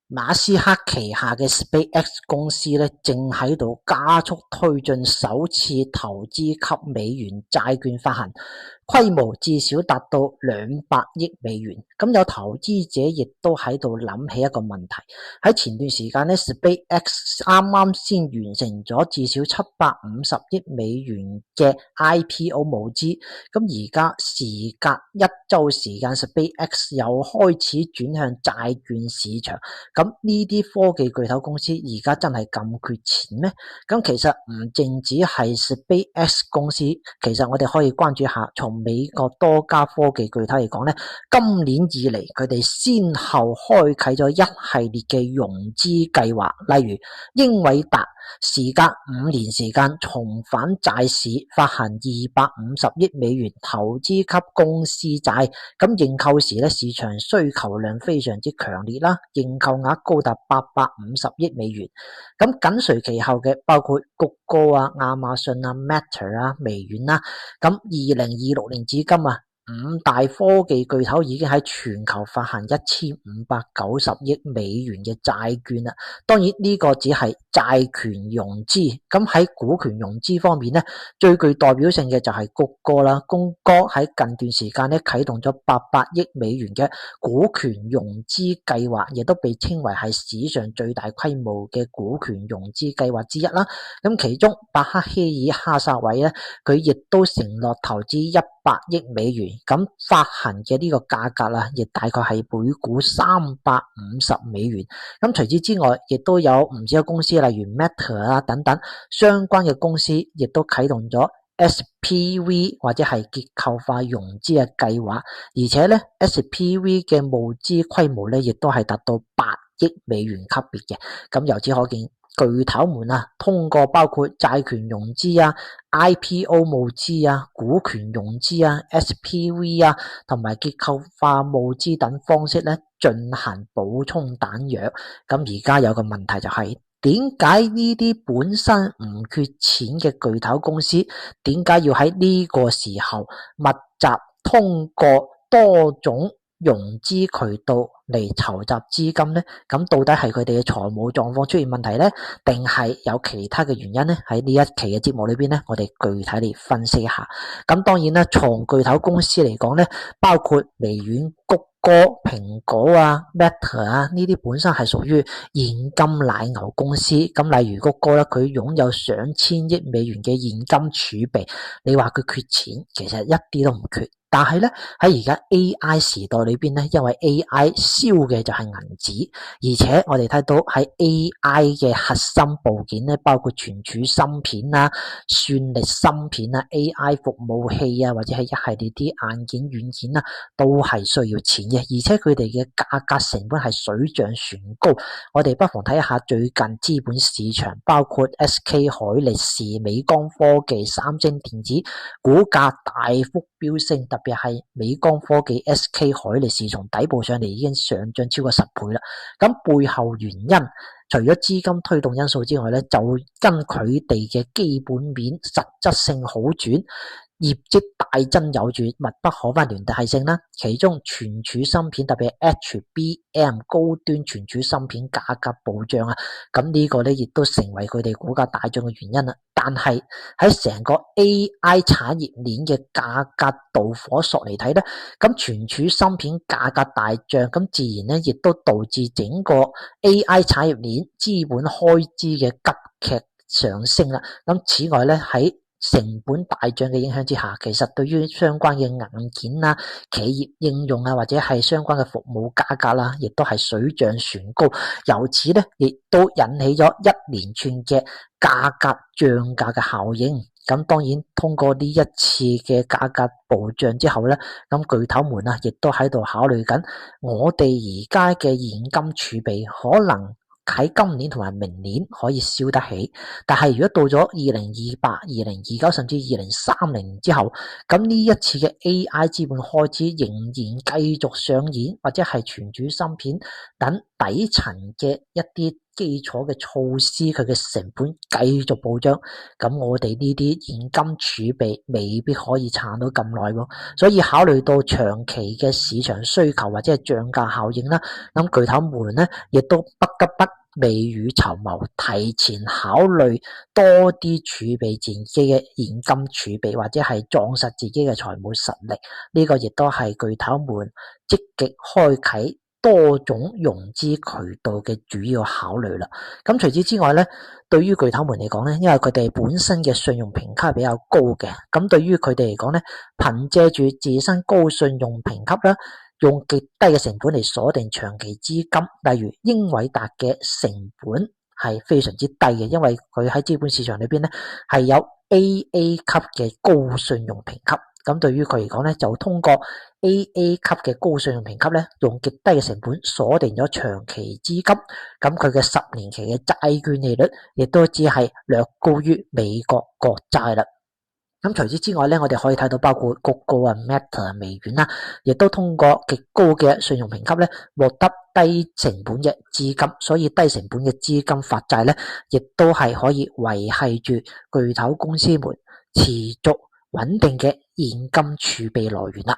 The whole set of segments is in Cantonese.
馬斯克旗下嘅 SpaceX 公司咧，正喺度加速推進首次投資級美元債券發行，規模至少達到200億美元。咁有投資者亦都喺度諗起一個問題，喺前段時間咧 SpaceX 啱啱先完成咗至少750億美元嘅 IPO 募資，咁而家時隔1週時間 SpaceX 又開始轉向債券市場。咁呢啲科技巨頭公司而家真係咁缺錢咩？咁其實唔淨止係 SpaceX 公司，其實我哋可以關注下，從美國多家科技巨頭嚟講咧，今年以嚟佢哋先後開啟咗一系列嘅融資計劃，例如英偉達時隔5年時間重返債市，發行250億美元投資級公司債，咁認購時咧市場需求量非常之強烈啦，認購額高達850億美元。咁緊隨其後嘅包括谷歌啊、亞馬遜啊、Meta 啊、微軟啦。咁2026年至今啊，5大科技巨頭已經喺全球發行1590億美元嘅債券啦。當然呢個只係債權融資，咁喺股權融資方面咧，最具代表性嘅就係谷歌啦。谷歌喺近段時間咧啟動咗800億美元嘅股權融資計劃，亦都被稱為係史上最大規模嘅股權融資計劃之一啦。咁其中伯克希爾哈撒韋咧，佢亦都承諾投資100億美元，咁發行嘅呢個價格啦，亦大概係每股350美元。咁除此之外，亦都有唔少嘅公司，例如 Meta 啊等等相關嘅公司，亦都啟動咗 SPV 或者係結構化融資嘅計劃，而且咧 SPV 嘅募資規模咧，亦都係達到8億美元級別嘅。咁由此可見，巨頭們啊，通過包括債權融資啊、IPO 募資啊、股權融資啊、SPV 啊，同埋結構化募資等方式咧，進行補充彈藥。咁而家有個問題就係，點解呢啲本身唔缺錢嘅巨頭公司，點解要喺呢個時候密集通過多種融資渠道嚟籌集資金呢？咁到底係佢哋嘅財務狀況出現問題呢？定係有其他嘅原因呢？喺呢一期嘅節目裏邊呢，我哋具體嚟分析一下。咁當然啦，從巨頭公司嚟講呢，包括微軟、谷歌、蘋果啊、Meta 啊，呢啲本身係屬於現金奶牛公司。咁例如谷歌咧，佢擁有上千億美元嘅現金儲備，你話佢缺錢，其實一啲都唔缺。但係咧，喺而家 AI 時代裏邊咧，因為 AI 燒嘅就係銀紙，而且我哋睇到喺 AI 嘅核心部件咧，包括存儲芯片啊、算力芯片啊、AI 服務器啊，或者係一系列啲硬件軟件啊，都係需要錢嘅，而且佢哋嘅價格成本係水漲船高。我哋不妨睇一下最近資本市場，包括 SK 海力士、美光科技、三星電子，股價大幅飆升，特別係美光科技 SK 海力士從底部上嚟已經上漲超過10倍啦。咁背後原因除咗資金推動因素之外咧，就跟佢哋嘅基本面實質性好轉，業績大增有住密不可分聯繫性啦。其中存儲芯片，特別係 HBM 高端存儲芯片價格暴漲啊，咁呢個咧亦都成為佢哋股價大漲嘅原因啦。但係喺成個 AI 產業鏈嘅價格導火索嚟睇咧，咁存儲芯片價格大漲，咁自然咧亦都導致整個 AI 產業鏈資本開支嘅急劇上升啦。咁此外咧，喺成本大漲嘅影響之下，其實對於相關嘅硬件啊、企業應用啊，或者係相關嘅服務價格啦，亦都係水漲船高。由此咧，亦都引起咗一連串嘅價格漲價嘅效應。咁當然通過呢一次嘅價格暴漲之後咧，咁巨頭們啊，亦都喺度考慮緊，我哋而家嘅現金儲備可能喺今年同埋明年可以燒得起，但係如果到咗2028、2029甚至2030年之後，咁呢一次嘅 AI 資本開支仍然繼續上演，或者係存儲芯片等底層嘅一啲基礎嘅措施，佢嘅成本繼續暴漲，咁我哋呢啲現金儲備未必可以撐到咁耐喎。所以考慮到長期嘅市場需求或者係漲價效應啦，咁巨頭們咧亦都不得不未雨綢繆，提前考慮多啲儲備自己嘅現金儲備，或者係壯實自己嘅財務實力。呢個亦都係巨頭們積極開啟多種融資渠道嘅主要考慮啦。咁除此之外咧，對於巨頭們嚟講咧，因為佢哋本身嘅信用評級比較高嘅，咁對於佢哋嚟講咧，憑借住自身高信用評級啦，用極低嘅成本嚟鎖定長期資金，例如英偉達嘅成本係非常之低嘅，因為佢喺資本市場裏邊咧係有 AA 級嘅高信用評級。咁對於佢嚟講咧，就通過 AA 級嘅高信用評級咧，用極低嘅成本鎖定咗長期資金，咁佢嘅10年期嘅債券利率亦都只係略高於美國國債啦。咁除此之外咧，我哋可以睇到包括谷歌啊、Meta、微軟啦，亦都通過極高嘅信用評級咧，獲得低成本嘅資金，所以低成本嘅資金發債咧，亦都係可以維繫住巨頭公司們持續穩定嘅現金儲備來源啦。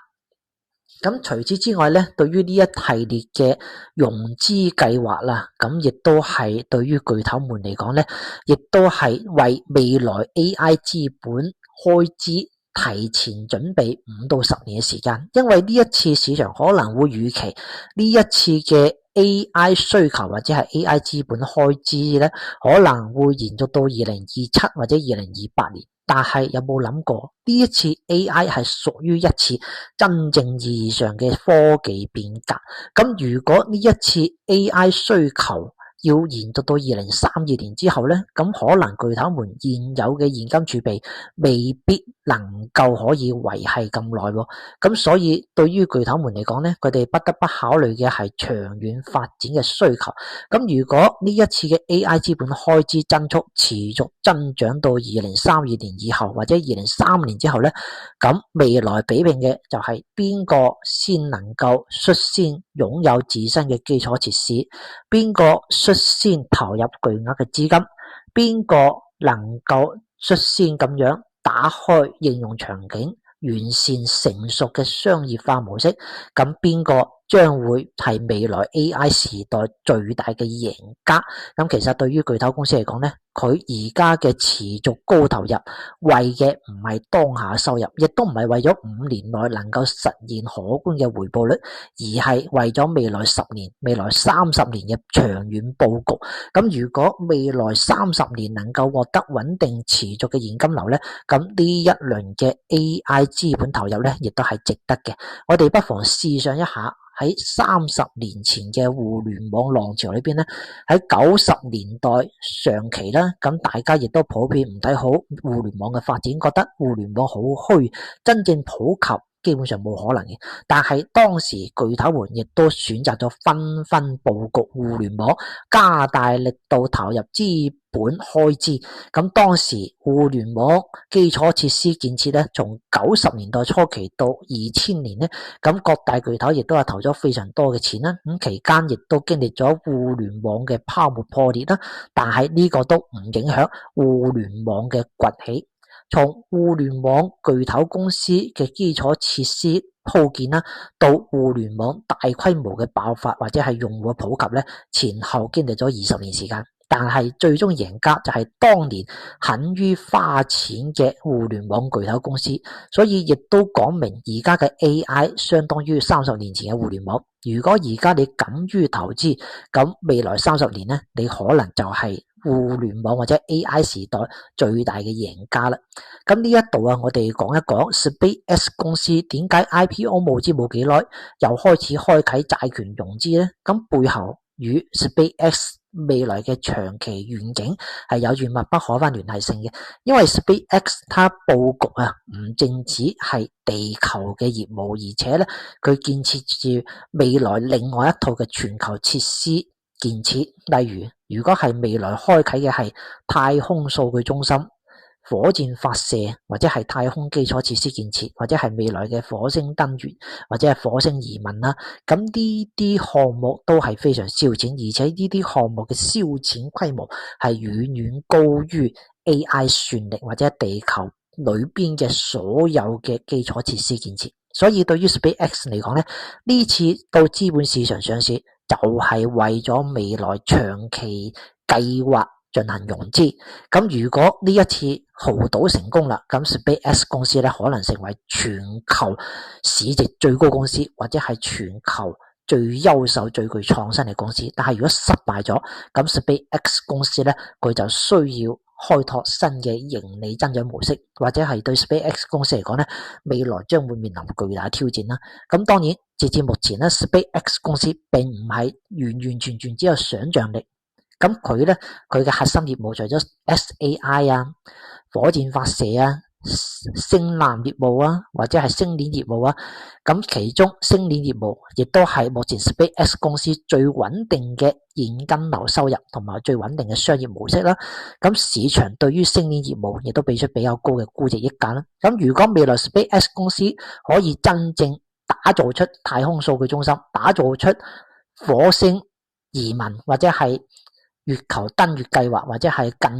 咁除此之外咧，對於呢一系列嘅融資計劃啦，咁亦都係對於巨頭們嚟講咧，亦都係為未來 AI 資本開支提前準備5到10年嘅時間，因為呢一次市場可能會預期呢一次嘅 AI 需求或者係 AI 資本開支咧，可能會延續到2027或者2028年。但係有冇諗過呢一次 AI 係屬於一次真正意義上嘅科技變革？咁如果呢一次 AI 需求要延續到2032年之後咧，咁可能巨頭們現有嘅現金儲備未必能夠可以維繫咁耐喎。咁所以對於巨頭們嚟講咧，佢哋不得不考慮嘅係長遠發展嘅需求。咁如果呢一次嘅 AI 資本開支增速持續增長到2032年以後或者2030年之後咧，咁未來比拼嘅就係邊個先能夠率先擁有自身嘅基礎設施，邊個率先投入巨額嘅資金，邊個能夠率先咁樣打開應用場景，完善成熟嘅商業化模式，咁邊個將會係未來 AI 時代最大嘅贏家。咁其實對於巨頭公司嚟講咧，佢而家嘅持續高投入，為嘅唔係當下收入，亦都唔係為咗5年內能夠實現可觀嘅回報率，而係為咗未來10年、未來30年嘅長遠佈局。咁如果未來30年能夠獲得穩定持續嘅現金流咧，咁呢一輪嘅 AI 資本投入咧，亦都係值得嘅。我哋不妨試想一下，喺30年前嘅互聯網浪潮裏邊咧，喺90年代上期啦，咁大家亦都普遍唔睇好互聯網嘅發展，覺得互聯網好虛，真正普及基本上冇可能嘅。但係當時巨頭們亦都選擇咗紛紛佈局互聯網，加大力度投入資本開支。咁當時互聯網基礎設施建設咧，從90年代初期到2000年咧，咁各大巨頭亦都係投咗非常多嘅錢啦。咁期間亦都經歷咗互聯網嘅泡沫破裂啦，但係呢個都唔影響互聯網嘅崛起。從互聯網巨頭公司嘅基礎設施鋪建啦，到互聯網大規模嘅爆發或者係用戶普及咧，前後經歷咗20年時間。但係最終贏家就係當年肯於花錢嘅互聯網巨頭公司，所以亦都講明而家嘅 AI 相當於30年前嘅互聯網。如果而家你敢於投資，咁未來30年咧，你可能就係互聯網或者 AI 時代最大嘅贏家啦。咁呢一度啊，我哋講一講 SpaceX 公司點解 IPO 募資冇幾耐，又開始開啟債權融資咧？咁背後與 SpaceX 未來嘅長期願景係有住密不可分聯繫性嘅，因為 SpaceX 它佈局啊，唔淨止係地球嘅業務，而且咧佢建設住未來另外一套嘅全球設施建設，例如如果係未來開啟嘅係太空數據中心、火箭發射或者係太空基礎設施建設，或者係未來嘅火星登月或者係火星移民啦，咁呢啲項目都係非常燒錢，而且呢啲項目嘅燒錢規模係遠遠高於 AI 算力或者地球裏邊嘅所有嘅基礎設施建設。所以對於 SpaceX 嚟講咧，呢次到資本市場上市就係為咗未來長期計劃進行融資。咁如果呢一次豪賭成功啦，咁 SpaceX 公司咧可能成為全球市值最高公司，或者係全球最優秀最具創新嘅公司。但係如果失敗咗，咁 SpaceX 公司咧佢就需要開拓新嘅盈利增長模式，或者係對 SpaceX 公司嚟講咧，未來將會面臨巨大挑戰啦。咁當然截至目前咧 SpaceX 公司並唔係完全只有想象力。咁佢嘅核心業務除咗 SAI 啊、火箭發射啊、星艦業務啊，或者係星鏈業務啊，咁其中星鏈業務亦都係目前 SpaceX 公司最穩定嘅現金流收入同埋最穩定嘅商業模式啦。咁市場對於星鏈業務亦都俾出比較高嘅估值溢價啦。咁如果未來 SpaceX 公司可以真正打造出太空數據中心，打造出火星移民或者係月球登月計劃，或者係更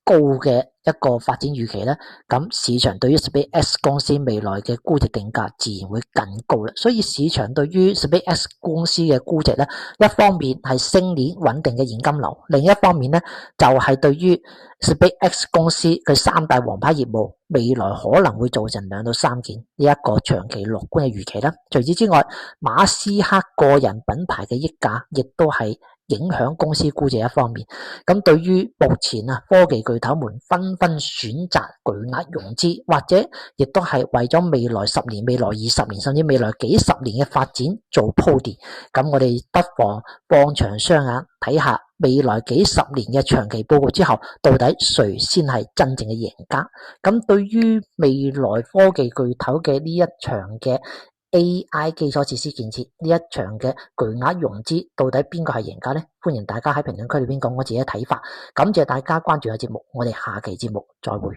高嘅一個發展預期咧，咁市場對於 SpaceX 公司未來嘅估值定價自然會更高啦。所以市場對於 SpaceX 公司嘅估值咧，一方面係星鏈穩定嘅現金流，另一方面咧就係對於 SpaceX 公司佢三大王牌業務未來可能會做成2到3件呢一個長期樂觀嘅預期啦。除此之外，馬斯克個人品牌嘅溢價亦都係影響公司估值一方面。咁對於目前科技巨頭們紛紛選擇巨額融資，或者亦都係為咗未來10年、未來20年甚至未來幾十年嘅發展做鋪墊，咁我哋不妨放長雙眼睇下未來幾十年嘅長期報告之後，到底誰先係真正嘅贏家。咁對於未來科技巨頭嘅呢一場嘅AI 基礎設施建設，呢一場嘅巨額融資，到底邊個係贏家呢？歡迎大家喺評論區裏邊講我自己嘅睇法。感謝大家關注我節目，我哋下期節目再會。